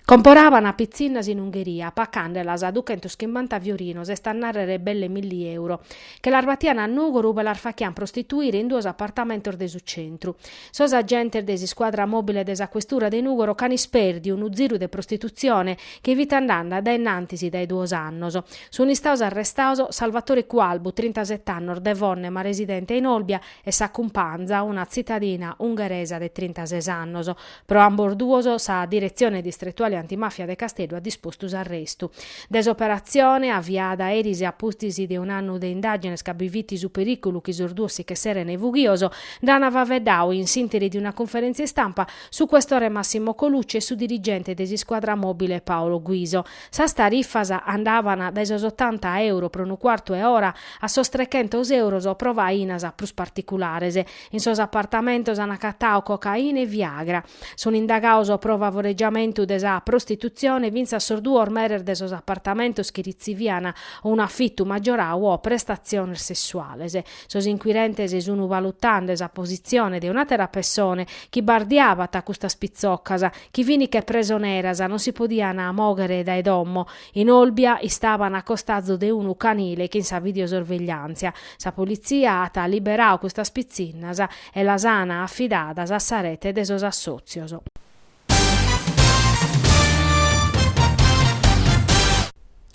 Comporavano pizzinnas in Ungheria, paccandelas a 250 viorinos e stannare belle €1.000, che l'arvatiana a Nugoru per l'arfacchian prostituire in 2 appartamentos de su centru. Sos agentes de squadra mobile de sa questura de Nugoro canisperdi un ziru de prostituzione che vita andanda da innantisi dai 2 annos. Sono istaus arrestaus Salvatore Qualbu, 37 anni, devonne ma residente in Olbia, e sa cumpanza, una cittadina ungheresa de 36 anni. Pro ambos duos sa direzione distrettuale antimafia de Castello ha disposto arrestu. Desoperazione avviata erisi a pustisi de un anno de indagine scabiviti su pericolo chi sorduosi che serene vughioso, dana va vedau in sintesi di una conferenza stampa su questore Massimo Colucci e su dirigente desi squadra mobile Paolo Guiso. Sa tariffas andavano dai €80 per un quarto e ora a sos €300 provainas a plus particulares. In sos appartamentos hanno cattau cocaina e Viagra. Sono indagaus pro favoreggiamento de sa prostituzione vinza a sordu ormerer de sos appartamentos che riziviana un affitto maggiorau o prestazioni sessuales. Sos inquirentes sono valutandes a posizione de un'altra persona chi bardiava ta custa spizzoccasa, chi vini che presoneras non si podiana mogere dai dommo. In Olbia stavano accostazzo de unu canile che in sa videosorveglianza. Sa polizia ha liberau questa spizzinnas e la sana affidadas a sa rete de sos assozios.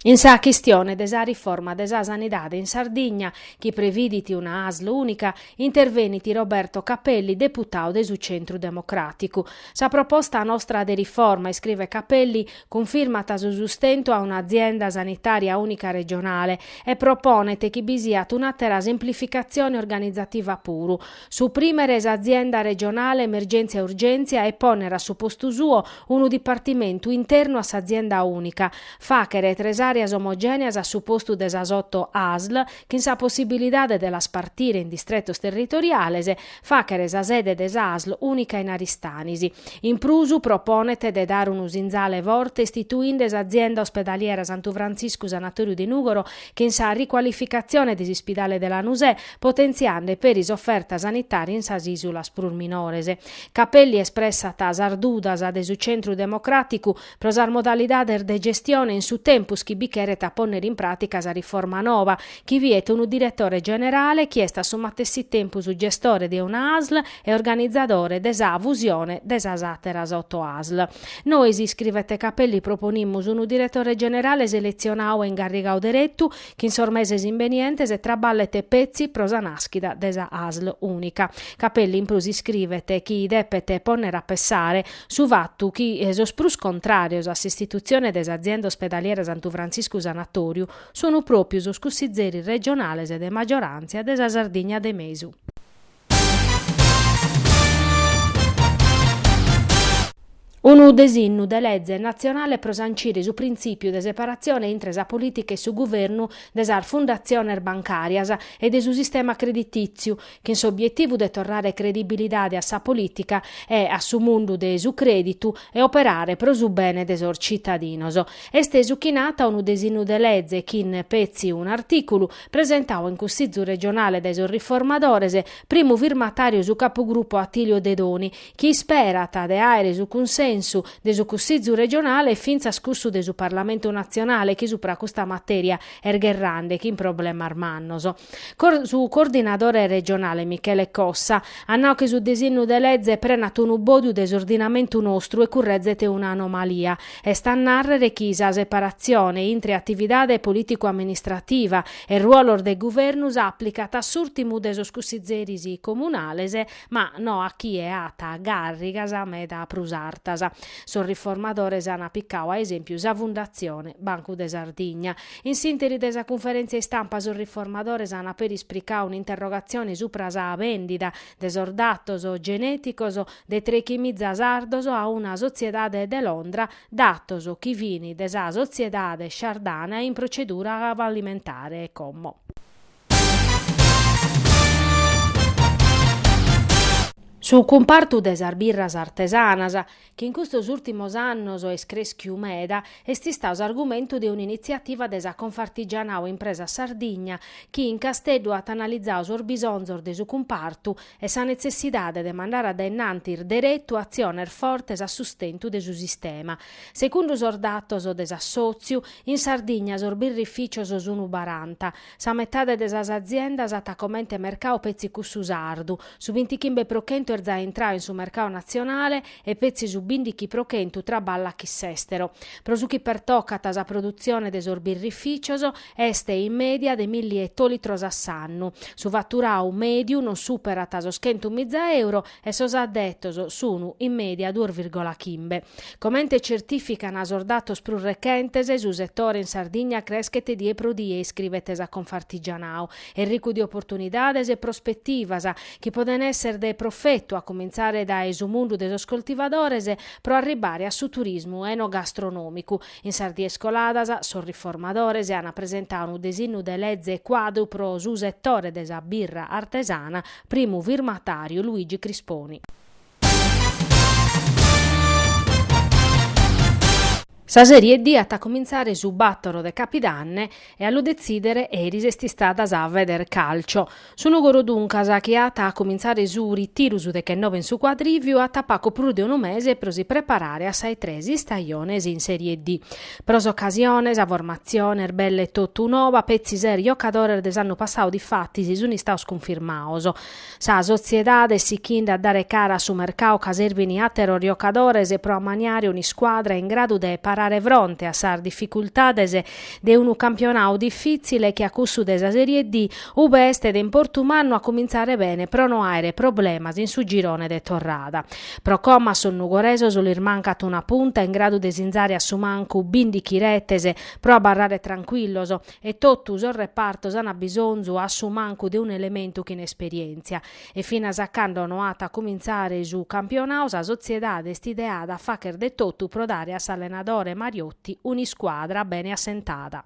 In sa questione de sa riforma de sa sanidade in Sardegna, chi previditi una ASL unica, interveniti Roberto Cappelli, deputato de su Centro Democratico. Sa proposta nostra de riforma, scrive Cappelli, confermata su sustento a un'azienda sanitaria unica regionale e proponete che bisiat un'altra semplificazione organizzativa puru. Supprimere sa azienda regionale emergenza e urgenza e ponere a su posto suo un dipartimento interno a sa azienda unica. Facere tres áreas omogeneas a su posto de sas 8 ASL, che in sa possibilidade de las partire in distrettos territoriales, facere sa sede de ASL unica in Aristanisi. In prusu proponete de dare un usinzale vorte istituinde sa azienda ospedaliera Santo Francisco Sanatorio di Nugoro, che in sa riqualificazione des ospedale della Nusè, potenziando per is offerta sanitaria in sas isulas prur minores. Cappelli espressa ta sardudas de su Centro Democratico pro sar modalidade de gestione in su tempus chi bicheret a ponere in pratica sa riforma nova, chi viete un direttore generale, chi sta su mattessi tempo su gestore di una ASL e organizzatore de sa fusione de sa ateras 8 ASL. Noi, si scrivete Cappelli, proponimmus un direttore generale selezionau e ingarrigau direttu, chi in sormeses invenientes e traballete pezzi pro sa naschida de sa ASL unica. Cappelli in plus scrivete chi depete ponere a pensare su vattu chi sos prus contrarios a s'istituzione des aziende ospedaliere Santo Francisco Sanatorio sono proprio sos cussizzeri regionales e de maggioranza de sa Sardegna de Mesu. Unu desinnu de legge nazionale pro sancire su principio de separazione intre sa politica e su governo de sa fondazione bancarias e de su sistema creditizio, che in su obiettivo de tornare credibilidade a sa politica e a su mundu de su creditu e operare pro su bene de sor cittadinos. Este suchinata unu desinnu de legge che in pezzi un articolo presentau in Consiglio regionale de sor riformadores, primo firmatario su capogruppo Attilio Dedoni, chi spera ta de aere su consenso de su Consiglio regionale e finza scussu de su Parlamento nazionale chi supra questa materia ergherrande chi in problema armannoso. Su coordinatore regionale Michele Cossa annau che su desinnu de legge prenat un bodiu desordinamento nostru e currezzete un'anomalia e sta a narrere chi sa separazione intre attividade politico-amministrativa e ruolo de governus applicat assurtimu de sos cussizerisi comunales, ma no a chi è ata garrigas meda prusartas. Son riformadores hanno piccao a esempio sa Fondazione Banco de Sardegna. In sintesi de sa conferenza stampa son riformadores hanno per ispricao un'interrogazione supra sa vendita de sordattos o geneticos de trechimizza sardos a una sociedade de Londra dattos chi vini de sa sociedade sciardana in procedura fallimentare commo. Su comparto des birras artesanas, che in questi ultimi anni es creschiu meda, esti stato argomento di un'iniziativa desa Confartigianao Impresa Sardigna, che in Casteddu ha analizzato sul bisonzo de su comparto e sa necessità de mandare ad innanti diretto azione forte a sustento de su sistema. Secondo os datos des assoziu, in Sardegna sor birrificio sono 40, sa metà des aziendas attaccomente mercato pezzi cussu sardu, su 25% za entrare in su mercato nazionale e pezzi su bindichi prochentu tra balla chi s'estero. Prosuchi per toccata sa produzione de sorbirrificioso este in media de 1.000 litros a sannu. Su fatturau mediu non supera taso schentu €1.000 e sos addettos sono in media 2,5. Comente certificano a sordatos plus recentes su settore in Sardegna creschete die pro die, scrivete a Confartigianao, e ricco di opportunidades e prospettivas che poden essere de profetto a cominciare da su mundu des coltivadores pro arribare a su turismo enogastronomico. In Sardie scoladas son riformadores e hanno presentato un disegno de legge quadro pro su settore desa birra artesana, primo firmatario Luigi Crisponi. Sa Serie D a cominciare su battoro de Capidanne e allo decidere eris esti stadas a veder calcio. Sono goro duncas che a cominciare su ritiro su de che 9 in su quadriviu a poco più di un mese per si preparare a 6-3 stagiones in Serie D. Pros occasiones, a formazione, belle tottu nova, pezzi seri giocadores des anno passato di fatti si sono stati sconfirmados. Sa sociedade si chinda a dare cara su mercato ca servini atero giocadores e pro ammaniare una squadra in grado de parare fronte a sar difficultades de un campionato difficile che a cussu desa Serie D ube este de importumanno a cominciare bene pro no aere problemas in su girone de torrada. Pro comma son nugoreso sull'ir mancat una punta in grado de sinzare a su mancu bindichi retese pro abbarrare tranquilloso e tottu sul reparto sana bisonzo a su mancu de un elemento che in esperienza e fino a saccando noata a cominciare su campionato sa sociedade st'ideada facher de tottu pro dare a s'allenadore Mariotti una squadra bene assentata.